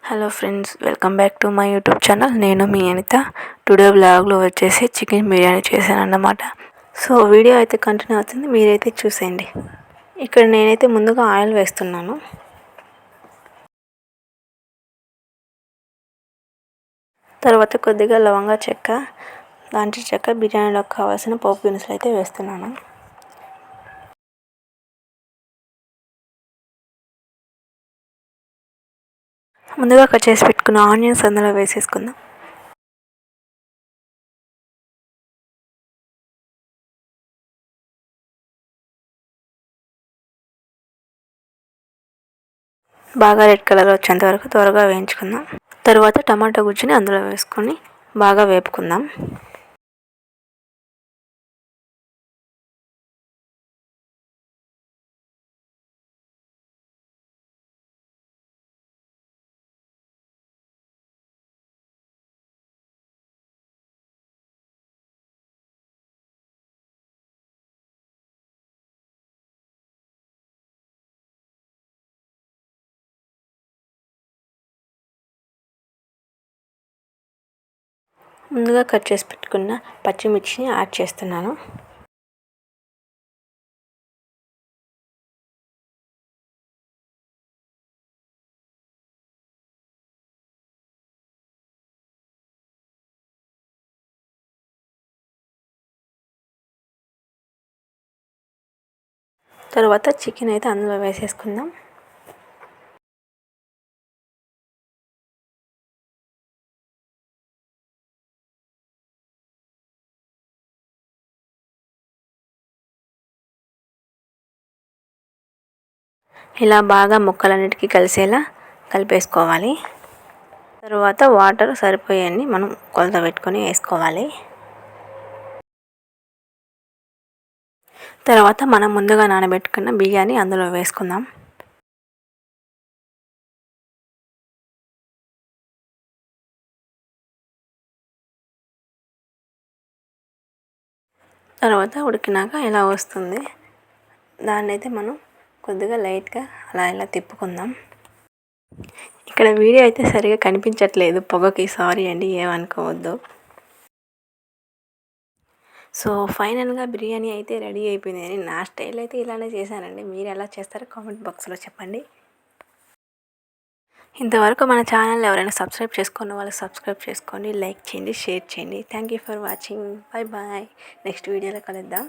Hello friends, welcome back to my YouTube channel. నేను మీ Anitha. Today బ్లాగ్లో వచ్చేసి చికెన్ బిర్యానీ చేశాను అన్నమాట. సో వీడియో అయితే కంటిన్యూ అవుతుంది, మీరైతే చూసేయండి. ఇక్కడ నేనైతే ముందుగా ఆయిల్ వేస్తున్నాను. తర్వాత కొద్దిగా లవంగా చెక్క, దాంట్లో చెక్క, బిర్యానీలోకి కావాల్సిన పోపు దినుసులు అయితే వేస్తున్నాను. ముందుగా కట్ చేసి పెట్టుకున్న ఆనియన్స్ అందులో వేసేసుకుందాం. బాగా రెడ్ కలర్ వచ్చేంత వరకు త్వరగా వేయించుకుందాం. తర్వాత టమాటా గుజ్జుని అందులో వేసుకొని బాగా వేపుకుందాం. ముందుగా కట్ చేసి పెట్టుకున్న పచ్చిమిర్చిని యాడ్ చేస్తున్నాను. తర్వాత చికెన్ అయితే అందులో వేసేసుకుందాం. ఇలా బాగా ముక్కలన్నిటికీ కలిసేలా కలిపేసుకోవాలి. తర్వాత వాటర్ సరిపోయాన్ని మనం కొలత పెట్టుకొని వేసుకోవాలి. తర్వాత మనం ముందుగా నానబెట్టుకున్న బియ్యాన్ని అందులో వేసుకుందాం. తర్వాత ఉడికినాక ఇలా వస్తుంది. దాన్ని అయితే మనం కొద్దిగా లైట్గా అలా ఇలా తిప్పుకుందాం. ఇక్కడ వీడియో అయితే సరిగా కనిపించట్లేదు పొగకి, సారీ అండి, ఏమనుకోవద్దు. సో ఫైనల్గా బిర్యానీ అయితే రెడీ అయిపోయింది. నా స్టైల్ అయితే ఇలానే చేశానండి. మీరు ఎలా చేస్తారో కామెంట్ బాక్స్లో చెప్పండి. ఇంతవరకు మన ఛానల్ ఎవరైనా సబ్స్క్రైబ్ చేసుకున్న వాళ్ళు సబ్స్క్రైబ్ చేసుకోండి, లైక్ చేయండి, షేర్ చేయండి. Thank you for watching. Bye bye. Next వీడియోలో కలుద్దాం.